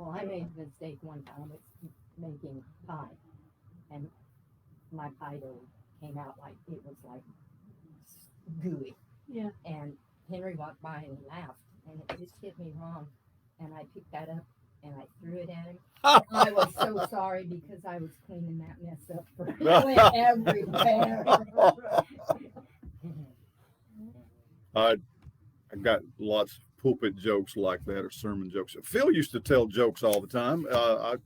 Well, I made the mistake one time with making pie, and my pie dough came out like it was like gooey. Yeah. And Henry walked by and laughed, and it just hit me wrong. And I picked that up and I threw it at him. I was so sorry because I was cleaning that mess up for it went everywhere. I got lots of pulpit jokes like that or sermon jokes. Phil used to tell jokes all the time. I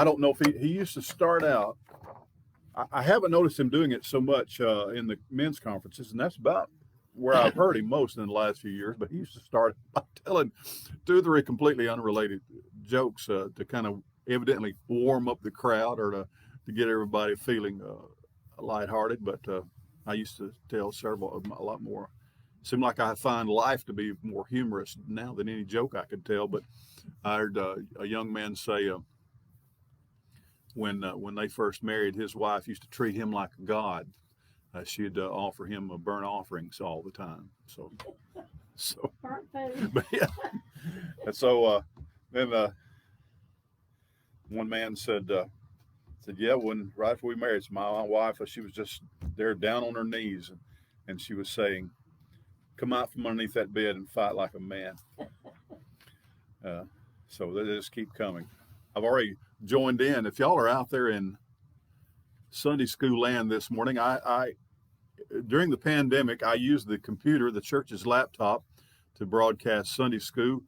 don't know if he used to start out. I haven't noticed him doing it so much in the men's conferences, and that's about where I've heard him most in the last few years. But he used to start by telling two or three completely unrelated jokes to kind of evidently warm up the crowd or to get everybody feeling lighthearted. But I used to tell a lot more. It seemed like I find life to be more humorous now than any joke I could tell. But I heard a young man say when they first married, his wife used to treat him like a god. She'd offer him burnt offerings all the time. So, Burnt food. but yeah. And so then one man said, yeah, when right before we married, my wife, she was just there down on her knees, and she was saying, "Come out from underneath that bed and fight like a man." So they just keep coming. I've already joined in. If y'all are out there in Sunday school land this morning, I during the pandemic, I used the computer, the church's laptop, to broadcast Sunday school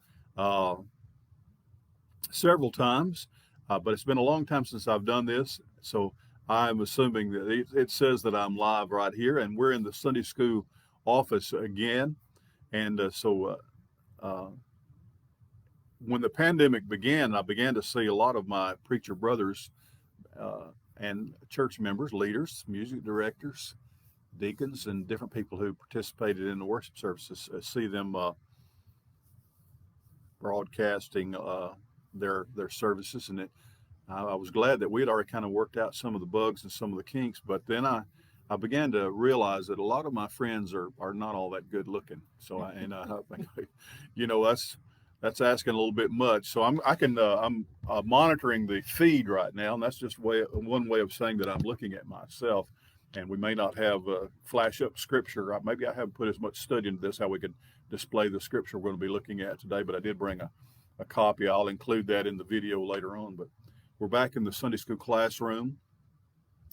several times, but it's been a long time since I've done this, so I'm assuming that it says that I'm live right here, and we're in the Sunday school office again, and so when the pandemic began, I began to see a lot of my preacher brothers and church members, leaders, music directors, deacons, and different people who participated in the worship services, see them broadcasting their services, and I was glad that we had already kind of worked out some of the bugs and some of the kinks. But then I began to realize that a lot of my friends are not all that good looking. So I think, that's asking a little bit much. So I'm monitoring the feed right now, and that's just one way of saying that I'm looking at myself. And we may not have flash up scripture. Maybe I haven't put as much study into this, how we could display the scripture we're going to be looking at today, but I did bring a copy. I'll include that in the video later on. But we're back in the Sunday school classroom.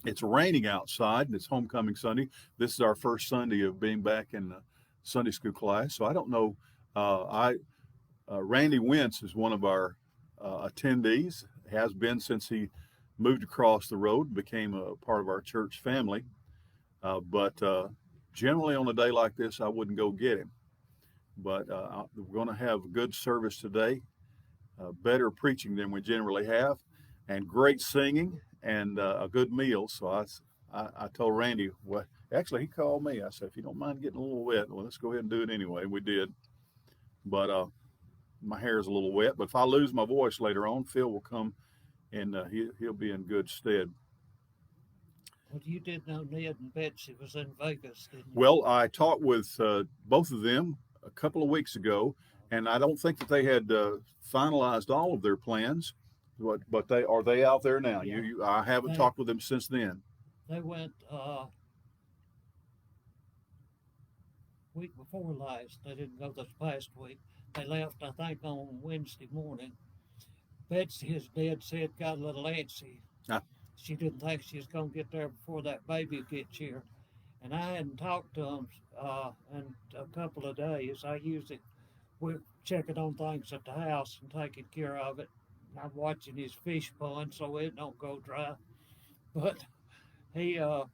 It's raining outside, and it's homecoming Sunday. This is our first Sunday of being back in the Sunday school class. So I don't know. Randy Wentz is one of our attendees, has been since he moved across the road, became a part of our church family. But generally on a day like this, I wouldn't go get him. But we're going to have a good service today, better preaching than we generally have, and great singing and a good meal. So I told Randy, well, actually he called me. I said, if you don't mind getting a little wet, well, let's go ahead and do it anyway. We did. But my hair is a little wet. But if I lose my voice later on, Phil will come and he'll be in good stead. Well, you did know Ned and Betsy was in Vegas, didn't you? Well, I talked with both of them a couple of weeks ago, and I don't think that they had finalized all of their plans. But they out there now? Yeah. I haven't talked with them since then. They went week before last. They didn't go this past week. They left, I think, on Wednesday morning. Betsy, his dad said, got a little antsy. She didn't think she was going to get there before that baby gets here. And I hadn't talked to them in a couple of days. We're checking on things at the house and taking care of it. I'm watching his fish pond so it don't go dry. But I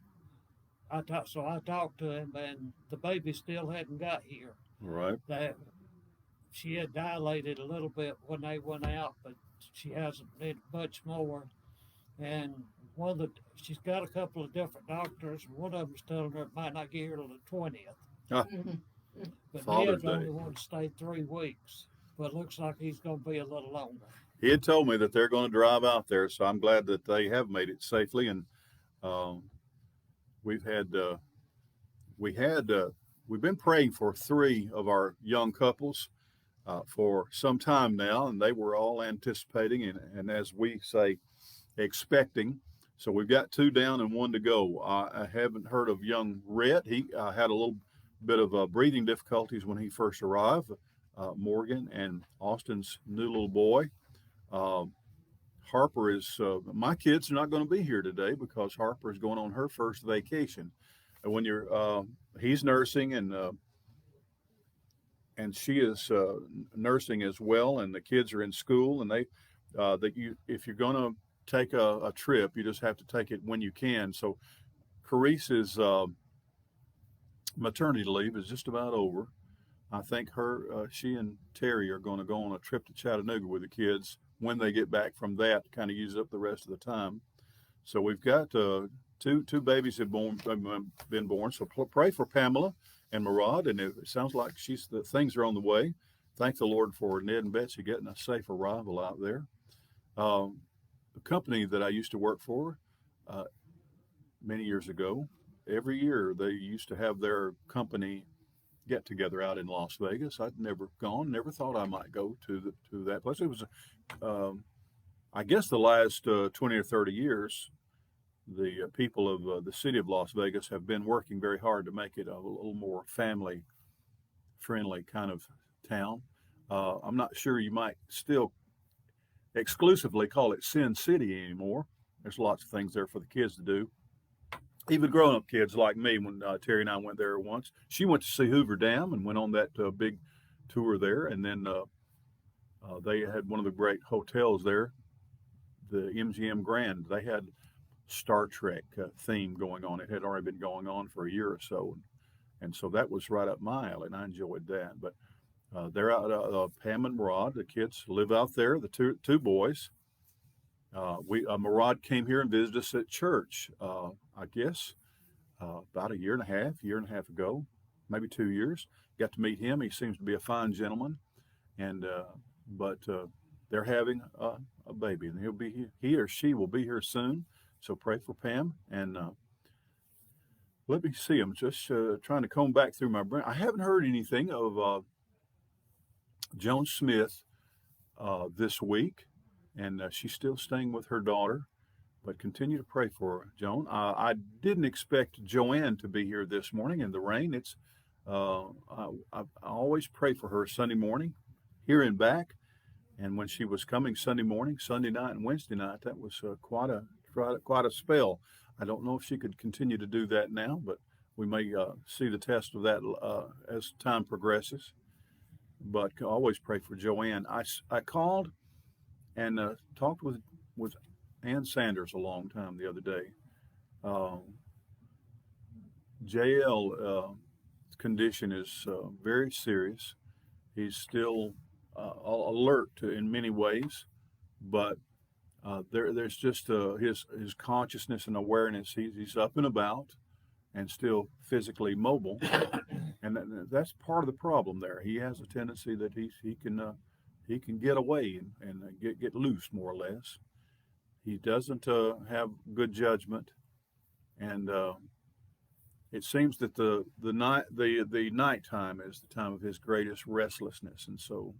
talked to him, and the baby still hadn't got here. Right. She had dilated a little bit when they went out, but she hasn't did much more. And she's got a couple of different doctors. One of them's telling her it might not get here till the 20th. But Father's Ned's only Day. want to stay 3 weeks, but looks like he's going to be a little longer. He had told me that they're going to drive out there, so I'm glad that they have made it safely. And we've been praying for 3 of our young couples. for some time now, and they were all anticipating and as we say, expecting. So we've got 2 down and 1 to go. I haven't heard of young Rhett. He had a little bit of breathing difficulties when he first arrived. Morgan and Austin's new little boy. Harper is, my kids are not going to be here today because Harper is going on her first vacation. And when he's nursing and she is nursing as well, and the kids are in school, and if you're going to take a trip, you just have to take it when you can. So Carice's maternity leave is just about over. I think she and Terry are going to go on a trip to Chattanooga with the kids when they get back from that to kind of use up the rest of the time. So we've got two babies have been born. So pray for Pamela and Murad, and it sounds like things are on the way. Thank the Lord for Ned and Betsy getting a safe arrival out there. The company that I used to work for many years ago, every year they used to have their company get together out in Las Vegas. I'd never gone, never thought I might go to that place. It was, I guess, the last 20 or 30 years, the people of the city of Las Vegas have been working very hard to make it a little more family-friendly kind of town. I'm not sure you might still exclusively call it Sin City anymore. There's lots of things there for the kids to do. Even grown-up kids like me, when Terry and I went there once, she went to see Hoover Dam and went on that big tour there. And then they had one of the great hotels there, the MGM Grand. They had Star Trek theme going on. It had already been going on for a year or so. And so that was right up my alley, and I enjoyed that. But they're out, Pam and Murad, the kids live out there, the two boys. Murad came here and visited us at church, I guess, about a year and a half ago, maybe 2 years. Got to meet him. He seems to be a fine gentleman, and but they're having a baby, and he or she will be here soon. So pray for Pam, and let me see. I'm just trying to comb back through my brain. I haven't heard anything of Joan Smith this week. And she's still staying with her daughter, but continue to pray for her, Joan. I didn't expect Joanne to be here this morning in the rain. I always pray for her Sunday morning, here and back. And when she was coming Sunday morning, Sunday night, and Wednesday night, that was quite a spell. I don't know if she could continue to do that now, but we may see the test of that as time progresses. But always pray for Joanne. I called and talked with Ann Sanders a long time the other day. JL condition is very serious. He's still alert in many ways, but there's just his consciousness and awareness. He's up and about and still physically mobile, and that's part of the problem there. He has a tendency that he can get away and get loose, more or less. He doesn't have good judgment, and it seems that the nighttime is the time of his greatest restlessness. And so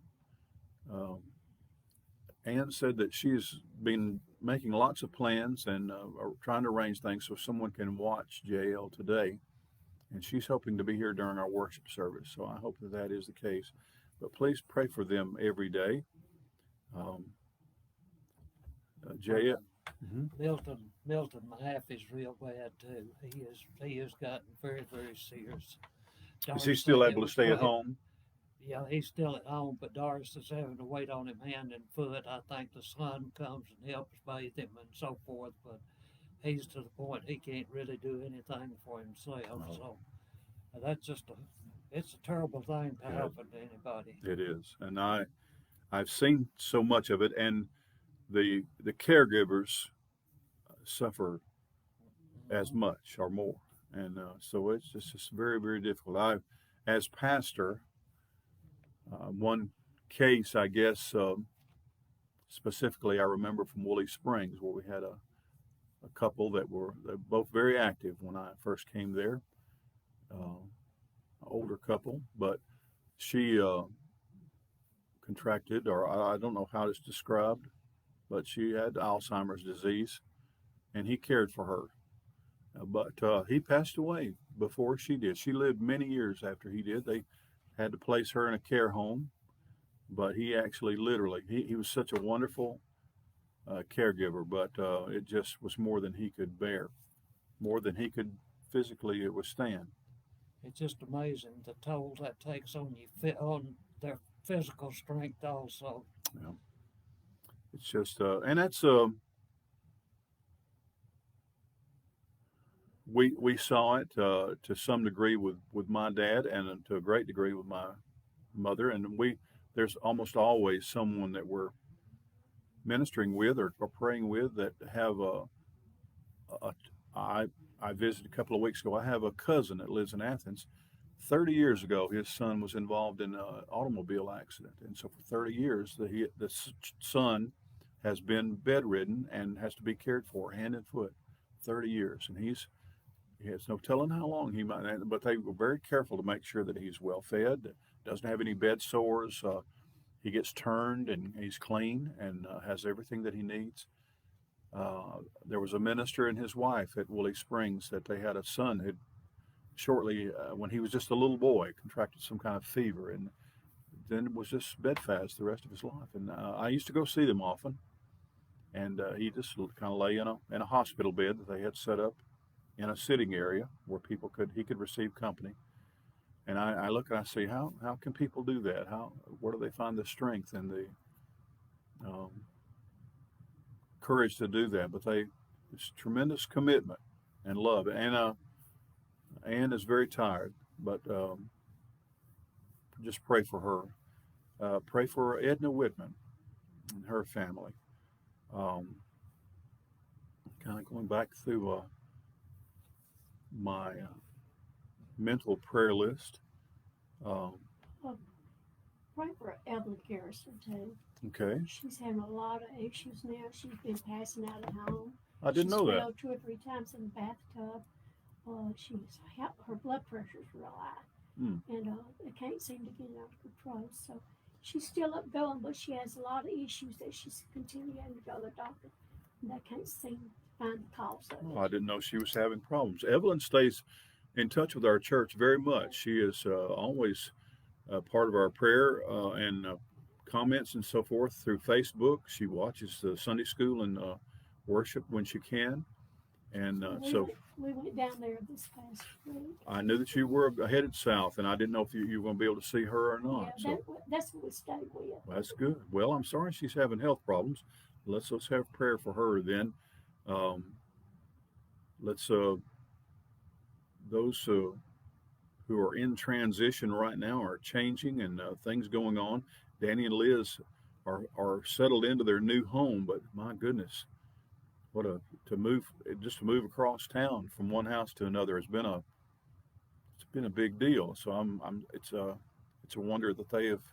Ann said that she's been making lots of plans and trying to arrange things so someone can watch JL today, and she's hoping to be here during our worship service. So I hope that is the case. But please pray for them every day. JL. Milton, my half is real bad too. He has gotten very, very serious. Is he still able to stay at home? Yeah, he's still at home, but Doris is having to wait on him hand and foot. I think the son comes and helps bathe him and so forth, but he's to the point he can't really do anything for himself. No. So that's it's a terrible thing to happen to anybody. It is, and I've seen so much of it, and the caregivers suffer as much or more, and so it's just very, very difficult. As pastor, one case, I guess, specifically I remember from Woolly Springs, where we had a couple they're both very active when I first came there, older couple, but she contracted, or I don't know how it's described, but she had Alzheimer's disease, and he cared for her. But he passed away before she did. She lived many years after he did. They had to place her in a care home, but he actually literally, he was such a wonderful caregiver, but it just was more than he could bear, more than he could physically withstand. It's just amazing the toll that takes on you, on their physical strength also. Yeah. It's just, and that's, we saw it to some degree with my dad, and to a great degree with my mother, and there's almost always someone that we're ministering with or praying with that have a I visited a couple of weeks ago. I have a cousin that lives in Athens. 30 years ago, his son was involved in an automobile accident, and so for 30 years, the son has been bedridden and has to be cared for hand and foot. 30 years, and he has no telling how long he might. But they were very careful to make sure that he's well fed, doesn't have any bed sores. He gets turned and he's clean and has everything that he needs. There was a minister and his wife at Woolly Springs that they had a son who shortly, when he was just a little boy, contracted some kind of fever and then was just bedfast the rest of his life. And I used to go see them often, and he just kind of lay in a hospital bed that they had set up in a sitting area where he could receive company. And I look and I see how can people do that? Where do they find the strength and the courage to do that? But it's tremendous commitment and love. And Anne is very tired, but just pray for her. Pray for Edna Whitman and her family. Kind of going back through my mental prayer list. Pray for Evelyn Garrison too. Okay. She's having a lot of issues now. She's been passing out at home. I didn't know that. She fell 2 or 3 times in the bathtub. Her blood pressure's real high, and they can't seem to get it under control. So she's still up going, but she has a lot of issues that she's continuing to go to the doctor, and they can't seem to find the cause of it. Oh, I didn't know she was having problems. Evelyn stays in touch with our church very much. She is always part of our prayer and comments and so forth through Facebook. She watches the Sunday school and worship when she can. And we went down there this past week. I knew that you were headed south, and I didn't know if you were going to be able to see her or not. Yeah, that's what we stayed with. That's good. Well, I'm sorry she's having health problems. Let's have prayer for her then. Those who are in transition right now are changing and things going on. Danny and Liz are settled into their new home, but my goodness, to move across town from one house to another has been a big deal. So it's a wonder that they have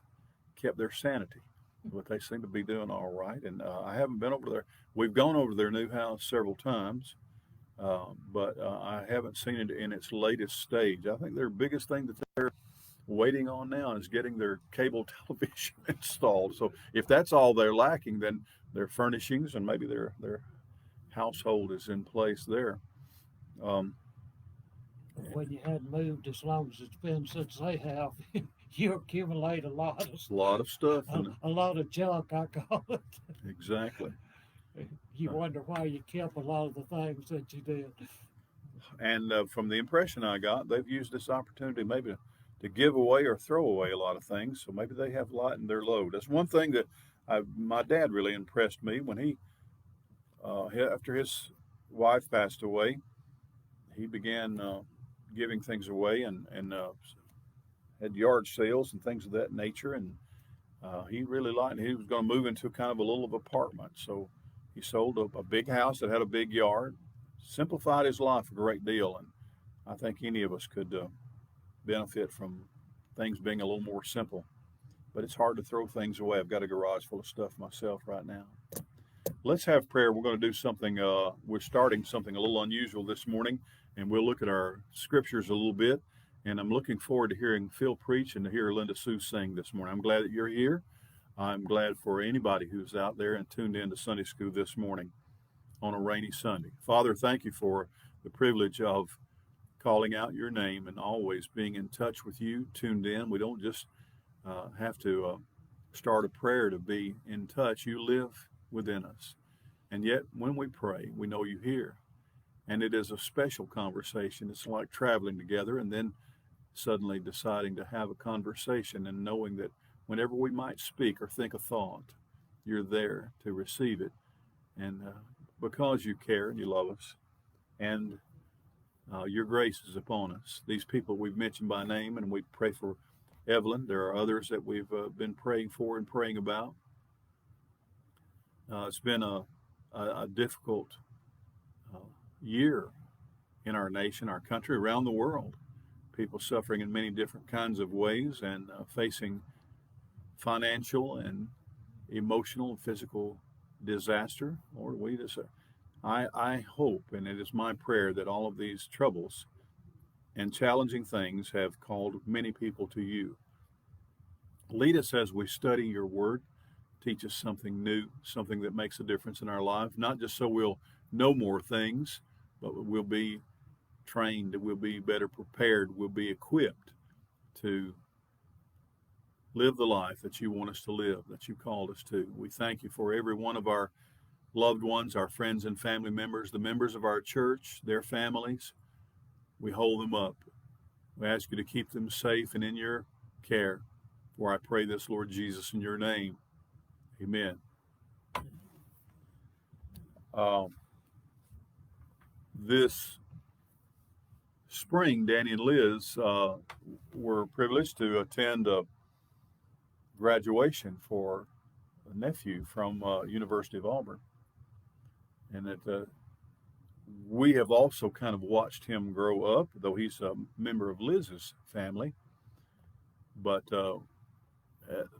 kept their sanity, but they seem to be doing all right. And I haven't been over there. We've gone over to their new house several times, but I haven't seen it in its latest stage. I think their biggest thing that they're waiting on now is getting their cable television installed. So if that's all they're lacking, then their furnishings and maybe their household is in place there. When you hadn't moved as long as it's been since they have, you accumulate a lot of stuff. A lot of junk, I call it. Exactly. You wonder why you kept a lot of the things that you did. And from the impression I got, they've used this opportunity maybe to give away or throw away a lot of things. So maybe they have lightened their load. That's one thing that my dad really impressed me when he after his wife passed away. He began giving things away and had yard sales and things of that nature. And he really liked it. He was going to move into kind of a little apartment. So he sold a big house that had a big yard, simplified his life a great deal. And I think any of us could benefit from things being a little more simple. But it's hard to throw things away. I've got a garage full of stuff myself right now. Let's have prayer. We're going to do something. We're starting something a little unusual this morning, and we'll look at our scriptures a little bit. And I'm looking forward to hearing Phil preach and to hear Linda Sue sing this morning. I'm glad that you're here. I'm glad for anybody who's out there and tuned in to Sunday school this morning on a rainy Sunday. Father, thank you for the privilege of calling out your name and always being in touch with you, tuned in. We don't just have to start a prayer to be in touch. You live within us. And yet, when we pray, we know you hear. And it is a special conversation. It's like traveling together and then suddenly deciding to have a conversation and knowing that whenever we might speak or think a thought, you're there to receive it. And because you care and you love us, and your grace is upon us. These people we've mentioned by name, and we pray for Evelyn. There are others that we've been praying for and praying about. It's been a difficult year in our nation, our country, around the world. People suffering in many different kinds of ways and facing financial and emotional and physical disaster. Lord, we just, I hope, and it is my prayer, that all of these troubles and challenging things have called many people to you. Lead us as we study your word. Teach us something new, something that makes a difference in our life, not just so we'll know more things, but we'll be trained, we'll be better prepared, we'll be equipped to live the life that you want us to live, that you called us to. We thank you for every one of our loved ones, our friends and family members, the members of our church, their families. We hold them up. We ask you to keep them safe and in your care. For I pray this, Lord Jesus, in your name. Amen. This spring, Danny and Liz were privileged to attend a graduation for a nephew from University of Auburn. And that we have also kind of watched him grow up, though he's a member of Liz's family. But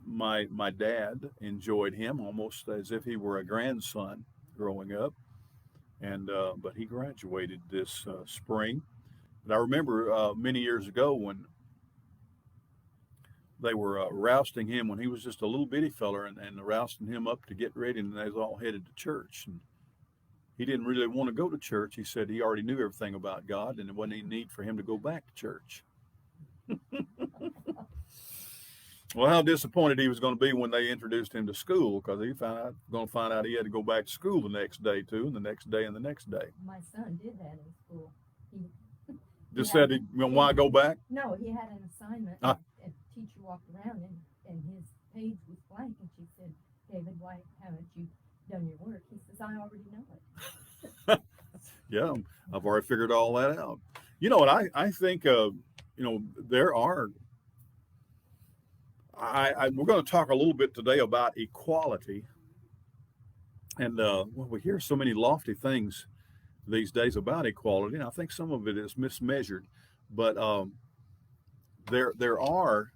my dad enjoyed him almost as if he were a grandson growing up. And but he graduated this spring. And I remember many years ago when they were rousting him when he was just a little bitty feller and rousting him up to get ready, and they was all headed to church. And he didn't really want to go to church. He said he already knew everything about God, and it wasn't any need for him to go back to church. Well, how disappointed he was going to be when they introduced him to school, because he going to find out he had to go back to school the next day too, and the next day and the next day. My son did that in school. He just said, why go back? No, he had an assignment. And a teacher walked around and his page was blank, and she said, David, why haven't you done your work? He says, I already know it. Yeah, I've already figured all that out. You know what, I think, there are, we're going to talk a little bit today about equality. And we hear so many lofty things these days about equality, and I think some of it is mismeasured. But there are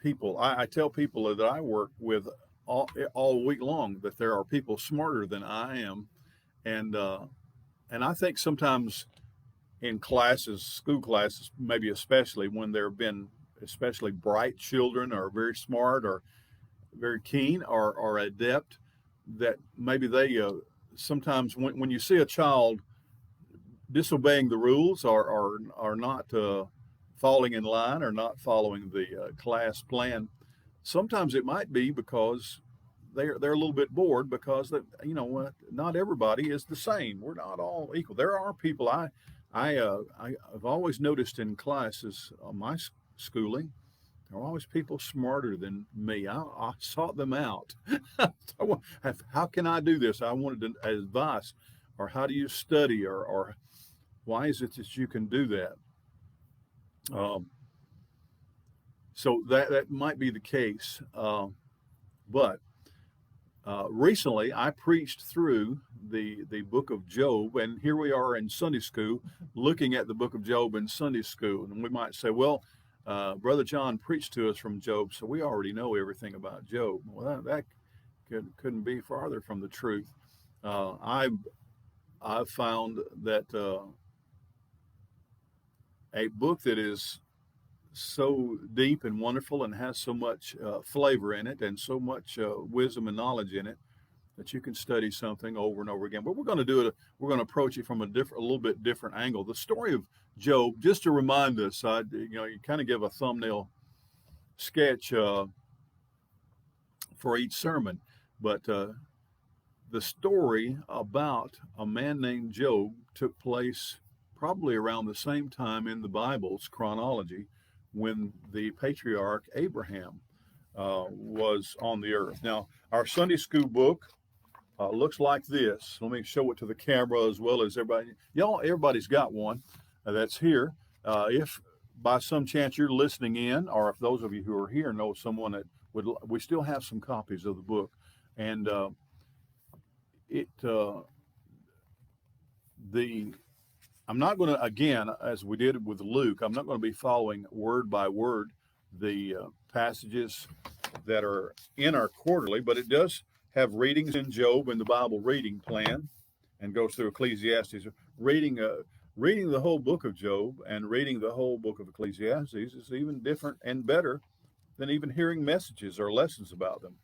people. I tell people that I work with all week long that there are people smarter than I am, and I think sometimes in classes, school classes, maybe especially when there have been especially bright children or very smart or very keen or adept, that maybe they sometimes when you see a child disobeying the rules or not falling in line or not following the class plan, sometimes it might be because they're a little bit bored, because not everybody is the same. We're not all equal. There are people I've always noticed in classes my schooling. There are always people smarter than me. I sought them out. How can I do this? I wanted advice, or how do you study, or why is it that you can do that? So that might be the case. But recently I preached through the book of Job, and here we are in Sunday school looking at the book of Job in Sunday school. And we might say, well, Brother John preached to us from Job, so we already know everything about Job. Well, that couldn't be farther from the truth. I've found that a book that is so deep and wonderful and has so much flavor in it and so much wisdom and knowledge in it that you can study something over and over again. But we're going to do it. We're going to approach it from a little bit different angle. The story of Job, just to remind us, you kind of give a thumbnail sketch for each sermon, but the story about a man named Job took place probably around the same time in the Bible's chronology when the patriarch Abraham was on the earth. Now, our Sunday school book looks like this. Let me show it to the camera as well as everybody. Everybody's got one that's here. If by some chance you're listening in, or if those of you who are here know someone that we still have some copies of the book, and I'm not going to, again, as we did with Luke, I'm not going to be following word by word the passages that are in our quarterly, but it does have readings in Job in the Bible reading plan, and goes through Ecclesiastes. Reading the whole book of Job and reading the whole book of Ecclesiastes is even different and better than even hearing messages or lessons about them.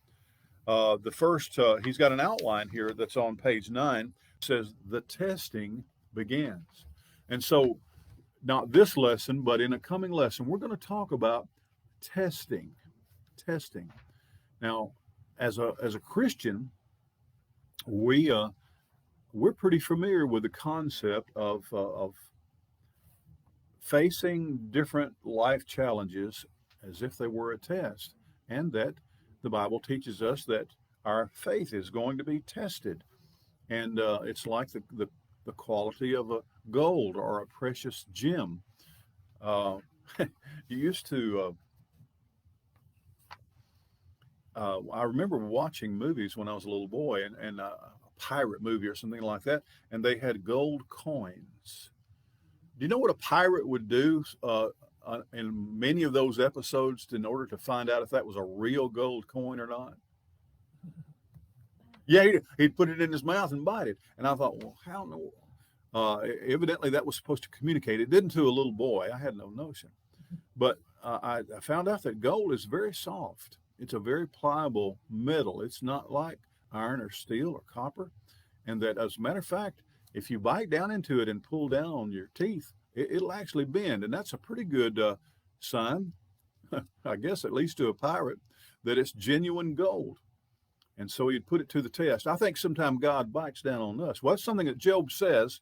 The first, he's got an outline here that's on page 9, says the testing begins. And so, not this lesson, but in a coming lesson, we're going to talk about testing. Now, as a Christian, we're pretty familiar with the concept of facing different life challenges as if they were a test, and that the Bible teaches us that our faith is going to be tested, and it's like the quality of a gold or a precious gem. You used to. I remember watching movies when I was a little boy, and a pirate movie or something like that, and they had gold coins. Do you know what a pirate would do in many of those episodes in order to find out if that was a real gold coin or not? Yeah, he'd put it in his mouth and bite it. And I thought, well, how in the world? Evidently, that was supposed to communicate. It didn't to a little boy. I had no notion. But I found out that gold is very soft. It's a very pliable metal. It's not like iron or steel or copper. And that, as a matter of fact, if you bite down into it and pull down on your teeth, it'll actually bend. And that's a pretty good sign, I guess, at least to a pirate, that it's genuine gold. And so he'd put it to the test. I think sometimes God bites down on us. Well, that's something that Job says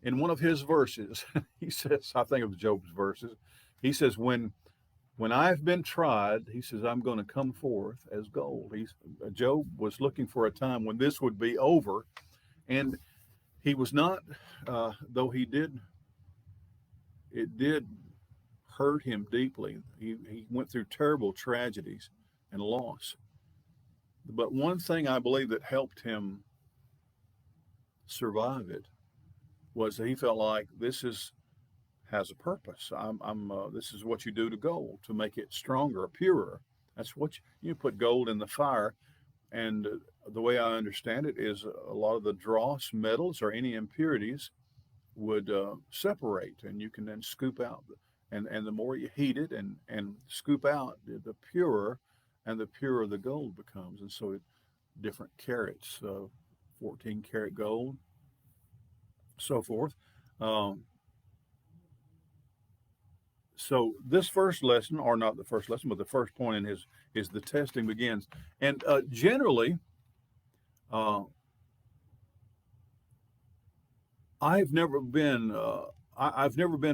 in one of his verses. He says, I think of Job's verses. He says, when I've been tried, he says, I'm going to come forth as gold. Job was looking for a time when this would be over. And he was not, though it did hurt him deeply. He went through terrible tragedies and loss. But one thing I believe that helped him survive it was that he felt like this has a purpose. This is what you do to gold to make it stronger, purer. That's what you put gold in the fire, and the way I understand it is a lot of the dross metals or any impurities would separate, and you can then scoop out. And the more you heat it and scoop out, the purer and the purer the gold becomes. And so different carats, 14 karat gold, so forth. So this first lesson, or not the first lesson, but the first point in his is the testing begins. And generally, I've never been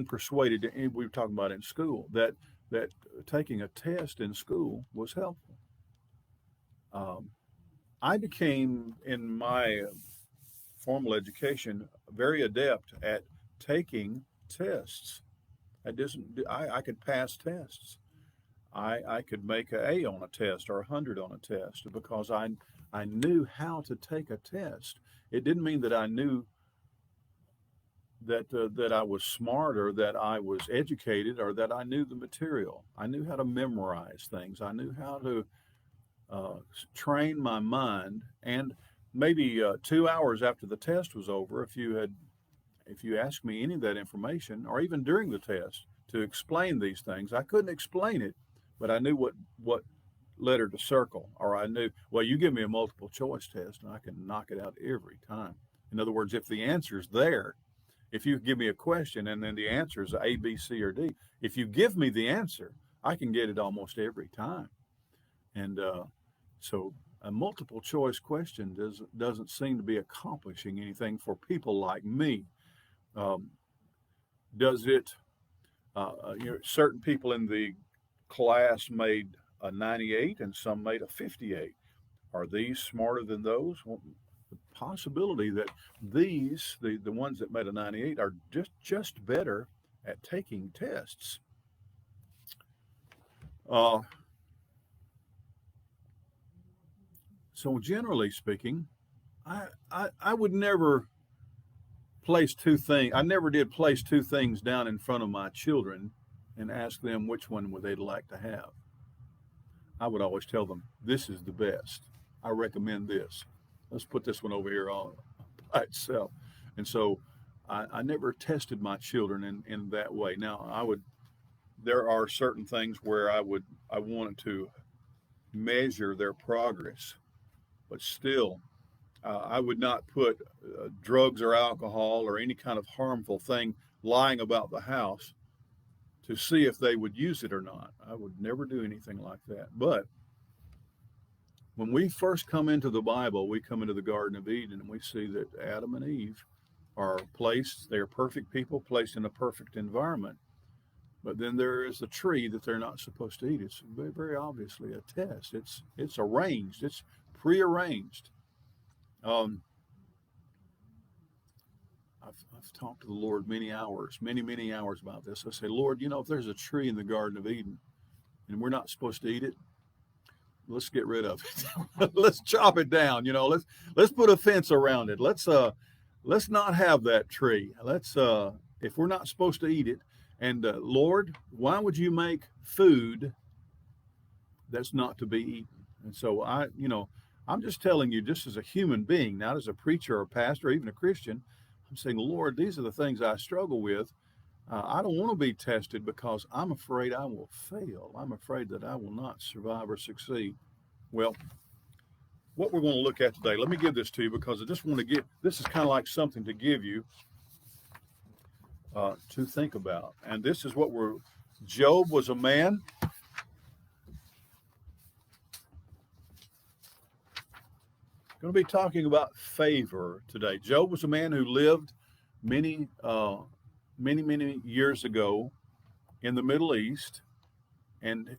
persuaded. We were talking about in school that taking a test in school was helpful. I became, in my formal education, very adept at taking tests. I could pass tests. I could make an A on a test or 100 on a test because I knew how to take a test. It didn't mean that I knew that I was smart or that I was educated or that I knew the material. I knew how to memorize things. I knew how to train my mind. And maybe 2 hours after the test was over, if you asked me any of that information, or even during the test, to explain these things. I couldn't explain it, but I knew what letter to circle, or I knew, well, you give me a multiple choice test and I can knock it out every time. In other words, if the answer's there, if you give me a question and then the answer is A, B, C, or D, if you give me the answer, I can get it almost every time. And so a multiple choice question doesn't seem to be accomplishing anything for people like me. Does it? Certain people in the class made a 98 and some made a 58. Are these smarter than those? Well, the possibility that these, the ones that made a 98, are just better at taking tests. So generally speaking, I would never place two things. I never did place two things down in front of my children and ask them which one would they like to have. I would always tell them, this is the best. I recommend this. Let's put this one over here all by itself. And so I never tested my children in that way. Now there are certain things where I wanted to measure their progress, but still, I would not put drugs or alcohol or any kind of harmful thing lying about the house to see if they would use it or not. I would never do anything like that. But when we first come into the Bible, we come into the Garden of Eden and we see that Adam and Eve are placed, they're perfect people placed in a perfect environment. But then there is a tree that they're not supposed to eat. It's very, very obviously a test. It's arranged. It's prearranged. I've talked to the Lord many hours about this. I say, Lord, if there's a tree in the Garden of Eden and we're not supposed to eat it, let's get rid of it. Let's chop it down. Let's put a fence around it. Let's not have that tree. If we're not supposed to eat it, and Lord, why would you make food that's not to be eaten? And so I'm just telling you, just as a human being, not as a preacher or a pastor, or even a Christian, I'm saying, Lord, these are the things I struggle with. I don't want to be tested because I'm afraid I will fail. I'm afraid that I will not survive or succeed. Well, what we're going to look at today, let me give this to you because I just want to this is kind of like something to give you to think about. And this is what Job was a man. Going to be talking about favor today. Job was a man who lived many years ago in the Middle East, and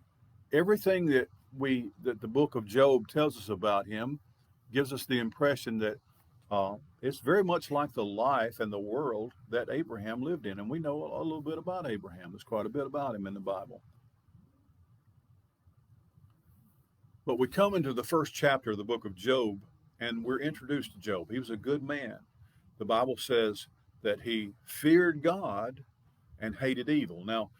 everything that the book of Job tells us about him gives us the impression that it's very much like the life and the world that Abraham lived in. And we know a little bit about Abraham. There's quite a bit about him in the Bible. But we come into the first chapter of the book of Job, and we're introduced to Job. He was a good man. The Bible says that he feared God and hated evil. Now,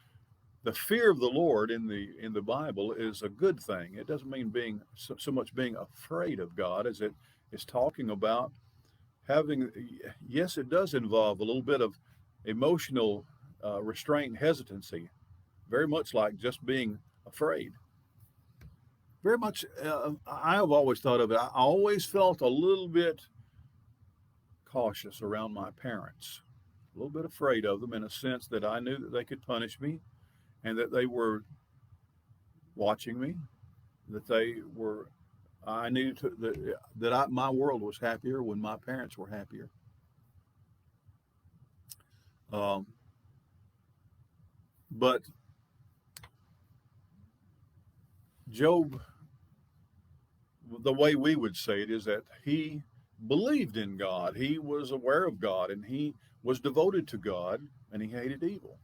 the fear of the Lord in the Bible is a good thing. It doesn't mean being so much being afraid of God as it is talking about having. Yes, it does involve a little bit of emotional restraint and hesitancy, very much like just being afraid. Very much, I have always thought of it. I always felt a little bit cautious around my parents, a little bit afraid of them in a sense that I knew that they could punish me and that they were watching me, that I needed to, my world was happier when my parents were happier. But Job, the way we would say it is that he believed in God. He was aware of God, and he was devoted to God, and he hated evil.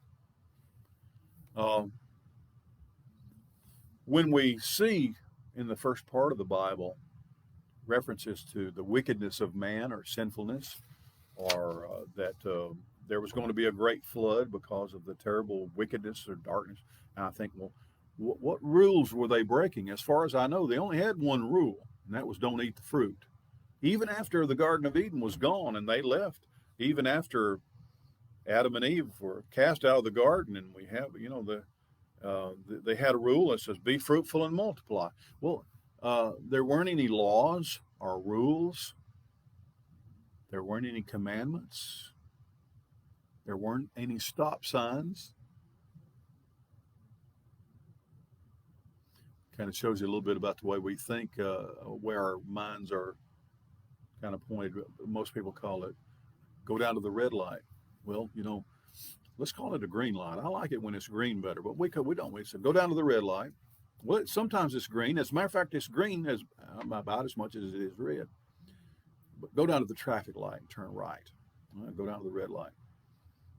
When we see in the first part of the Bible references to the wickedness of man or sinfulness, or that there was going to be a great flood because of the terrible wickedness or darkness, and I think, well, what rules were they breaking? As far as I know, they only had one rule, and that was don't eat the fruit. Even after the Garden of Eden was gone and they left, even after Adam and Eve were cast out of the garden, and we have, they had a rule that says, "Be fruitful and multiply." Well, there weren't any laws or rules. There weren't any commandments. There weren't any stop signs. Kind of shows you a little bit about the way we think, where our minds are kind of pointed. Most people call it go down to the red light. Well, let's call it a green light. I like it when it's green better, but we don't. We said go down to the red light. Well, sometimes it's green. As a matter of fact, it's green as about as much as it is red. But go down to the traffic light and turn right. Go down to the red light.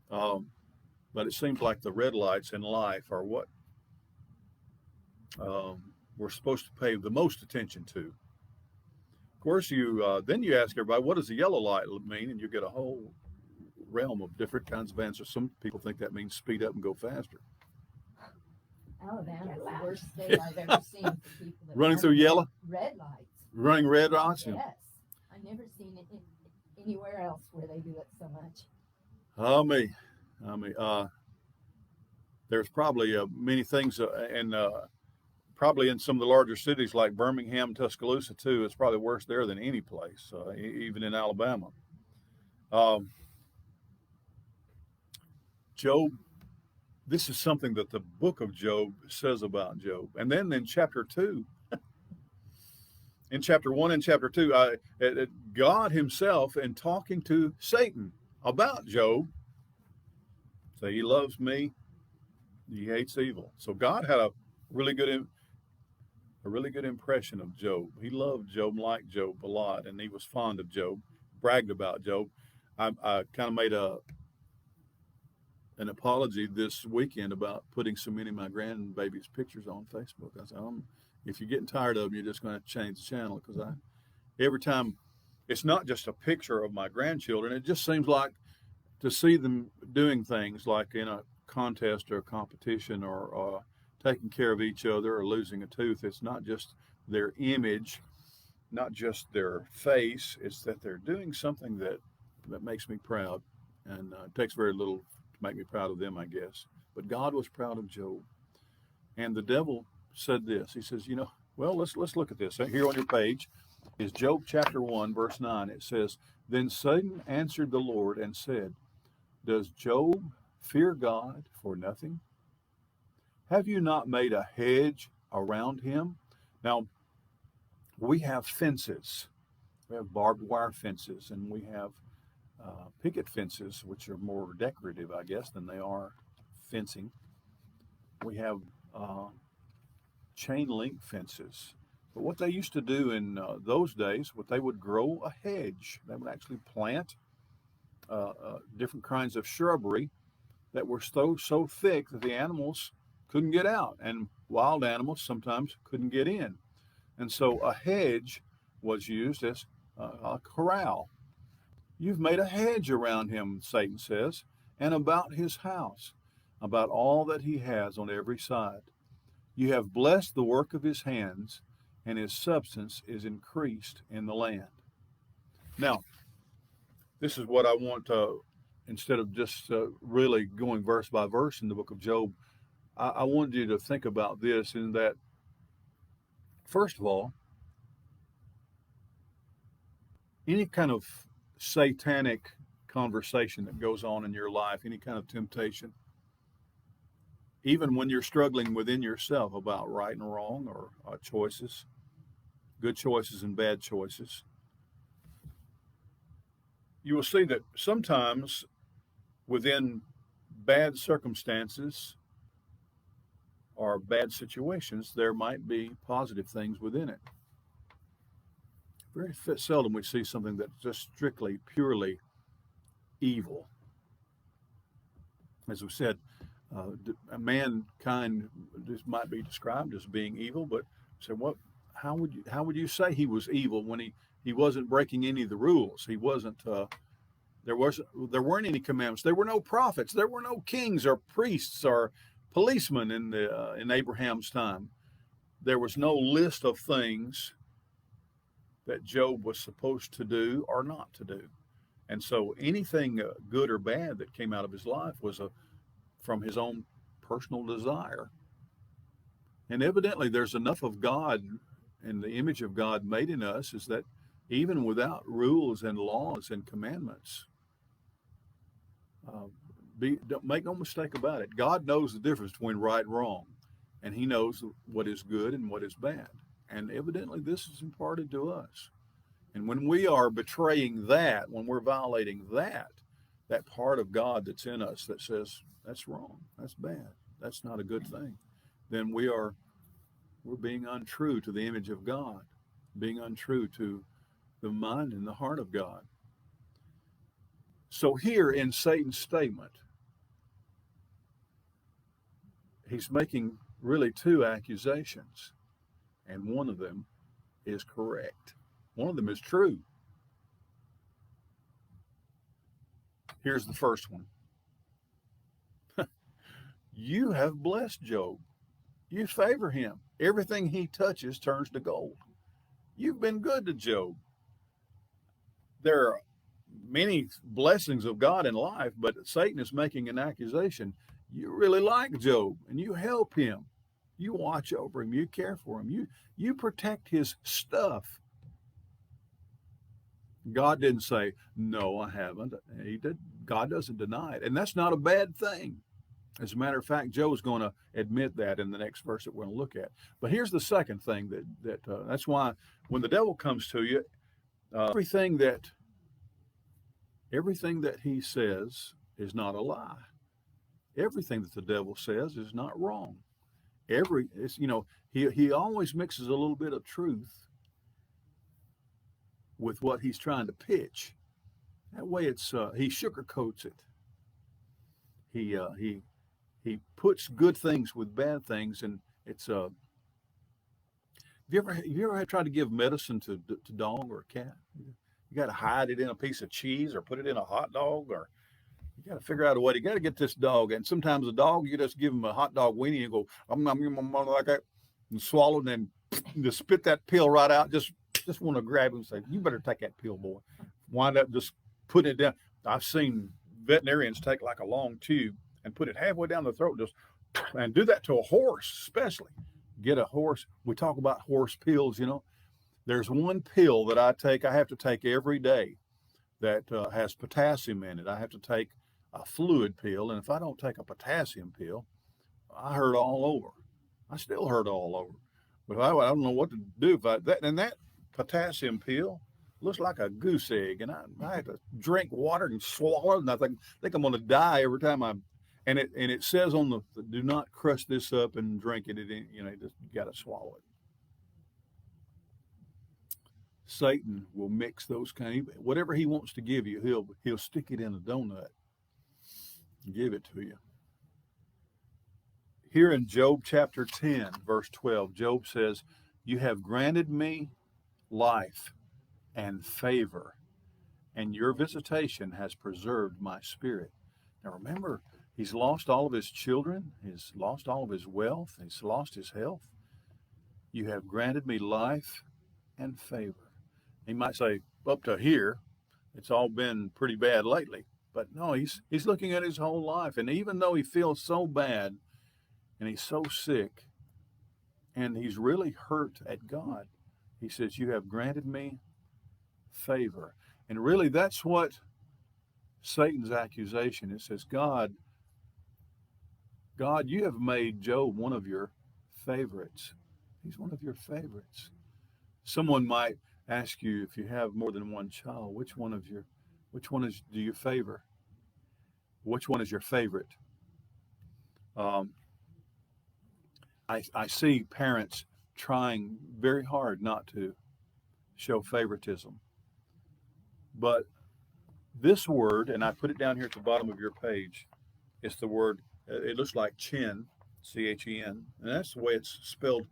But it seems like the red lights in life are what we're supposed to pay the most attention to. Of course, then you ask everybody, what does the yellow light mean? And you get a whole realm of different kinds of answers. Some people think that means speed up and go faster. Alabama's the worst state I've ever seen for people that running through yellow? Red lights. Running red lights? Yes. I've never seen it anywhere else where they do it so much. There's probably many things, and probably in some of the larger cities like Birmingham, Tuscaloosa too. It's probably worse there than any place, even in Alabama. Job, this is something that the book of Job says about Job. And then in chapter 2, in chapter 1 and chapter 2, God himself, in talking to Satan about Job, say he loves me, he hates evil. So God had a really good impression of Job. He loved Job, liked Job a lot, and he was fond of Job, bragged about Job. I kind of made an apology this weekend about putting so many of my grandbabies' pictures on Facebook. I said, if you're getting tired of them, you're just going to change the channel, because every time, it's not just a picture of my grandchildren. It just seems like to see them doing things like in a contest or a competition, or taking care of each other, or losing a tooth. It's not just their image, not just their face. It's that they're doing something that makes me proud. And it takes very little to make me proud of them, I guess. But God was proud of Job. And the devil said this. He says, let's look at this. Here on your page is Job chapter 1, verse 9. It says, "Then Satan answered the Lord and said, Does Job fear God for nothing? Have you not made a hedge around him?" Now, we have fences. We have barbed wire fences, and we have picket fences, which are more decorative, I guess, than they are fencing. We have chain link fences. But what they used to do in those days, they would grow a hedge. They would actually plant different kinds of shrubbery that were so thick that the animals couldn't get out, and wild animals sometimes couldn't get in. And so a hedge was used as a corral. "You've made a hedge around him," Satan says, "and about his house, about all that he has on every side. You have blessed the work of his hands, and his substance is increased in the land." Now, this is what I want to, instead of just really going verse by verse in the book of Job, I wanted you to think about this, in that, first of all, any kind of satanic conversation that goes on in your life, any kind of temptation, even when you're struggling within yourself about right and wrong, or choices, good choices and bad choices, you will see that sometimes within bad circumstances or bad situations, there might be positive things within it. Very seldom we see something that's just strictly, purely evil. As we said, mankind just might be described as being evil, but say, how would you say he was evil when he wasn't breaking any of the rules? He wasn't. There weren't any commandments. There were no prophets. There were no kings or priests or policemen in Abraham's time. There was no list of things that Job was supposed to do or not to do. And so anything good or bad that came out of his life was from his own personal desire. And evidently there's enough of God and the image of God made in us is that even without rules and laws and commandments, don't make no mistake about it, God knows the difference between right and wrong, and he knows what is good and what is bad. And evidently this is imparted to us. And when we are betraying that, when we're violating that part of God that's in us that says that's wrong, that's bad, that's not a good thing, then we're being untrue to the image of God, being untrue to the mind and the heart of God. So here in Satan's statement, he's making really two accusations, and one of them is correct. One of them is true. Here's the first one. You have blessed Job. You favor him. Everything he touches turns to gold. You've been good to Job. There are many blessings of God in life, but Satan is making an accusation. You really like Job, and you help him. You watch over him. You care for him. You protect his stuff. God didn't say, no, I haven't. He did. God doesn't deny it. And that's not a bad thing. As a matter of fact, Joe's going to admit that in the next verse that we're going to look at. But here's the second thing that's why when the devil comes to you, everything that he says is not a lie. Everything that the devil says is not wrong. He always mixes a little bit of truth with what he's trying to pitch. That way, he sugarcoats it. He puts good things with bad things, and it's. Have you ever tried to give medicine to dog or a cat? You got to hide it in a piece of cheese or put it in a hot dog, or you got to figure out a way. You got to get this dog, and sometimes a dog, you just give him a hot dog weenie and go like that, and swallow, and then just spit that pill right out. Just want to grab him and say, "You better take that pill, boy." Wind up just putting it down. I've seen veterinarians take like a long tube and put it halfway down the throat, and do that to a horse, especially. Get a horse. We talk about horse pills, There's one pill that I have to take every day that has potassium in it. I have to take a fluid pill, and if I don't take a potassium pill, I hurt all over. I still hurt all over. But I don't know what to do if that potassium pill looks like a goose egg, and I have to drink water and swallow it, and I think I'm going to die every time and it says on the do not crush this up and drink it. You got to swallow it. Satan will mix those whatever he wants to give you, he'll stick it in a donut and give it to you. Here in Job chapter 10, verse 12, Job says, "You have granted me life and favor, and your visitation has preserved my spirit." Now remember, he's lost all of his children, he's lost all of his wealth, he's lost his health. You have granted me life and favor. He might say, up to here, it's all been pretty bad lately. But no, he's looking at his whole life. And even though he feels so bad and he's so sick and he's really hurt at God, he says, you have granted me favor. And really, that's what Satan's accusation. It says, God, you have made Job one of your favorites. He's one of your favorites. Someone might ask you, if you have more than one child, which one do you favor? Which one is your favorite? I see parents trying very hard not to show favoritism. But this word, and I put it down here at the bottom of your page, it's the word, it looks like chen, C-H-E-N, and that's the way it's spelled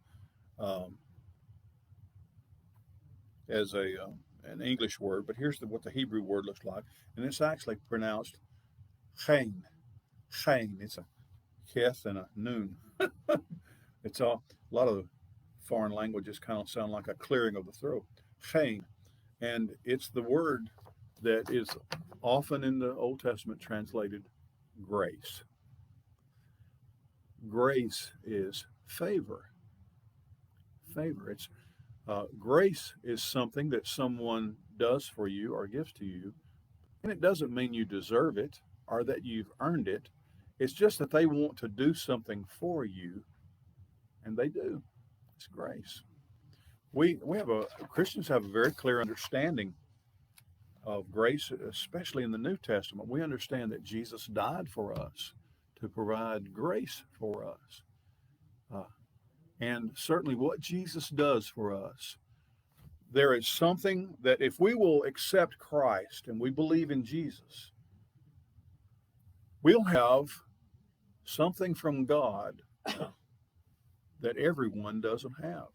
as an English word, but here's what the Hebrew word looks like, and it's actually pronounced chain. Chain. It's a keth and a noon. It's a lot of foreign languages kind of sound like a clearing of the throat. Chain. And it's the word that is often in the Old Testament translated grace. Grace is favor. Favor. It's grace is something that someone does for you or gives to you, and it doesn't mean you deserve it or that you've earned it. It's just that they want to do something for you, and they do. It's grace. Christians have a very clear understanding of grace, especially in the New Testament. We understand that Jesus died for us to provide grace for us. And certainly what Jesus does for us, there is something that if we will accept Christ and we believe in Jesus, we'll have something from God that everyone doesn't have.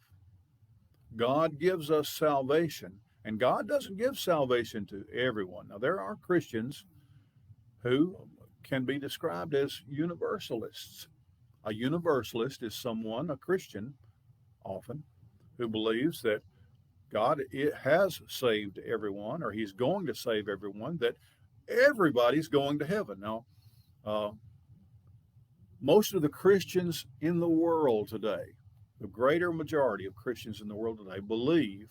God gives us salvation, and God doesn't give salvation to everyone. Now, there are Christians who can be described as universalists. A universalist is someone, a Christian often, who believes that God has saved everyone, or he's going to save everyone, that everybody's going to heaven. Now, most of the Christians in the world today, the greater majority of Christians in the world today, believe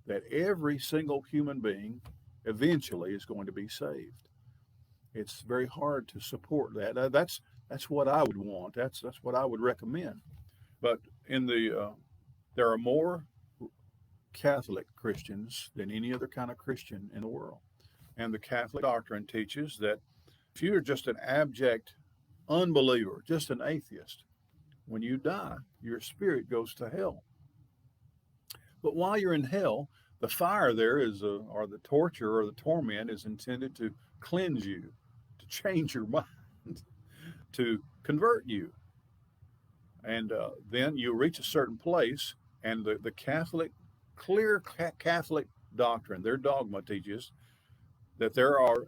that every single human being eventually is going to be saved. It's very hard to support that. That's what I would want. That's what I would recommend. But there are more Catholic Christians than any other kind of Christian in the world. And the Catholic doctrine teaches that if you're just an abject unbeliever, just an atheist, when you die, your spirit goes to hell. But while you're in hell, the fire there or the torture or the torment is intended to cleanse you, to change your mind, to convert you. And then you reach a certain place, and the clear Catholic doctrine, their dogma teaches that there are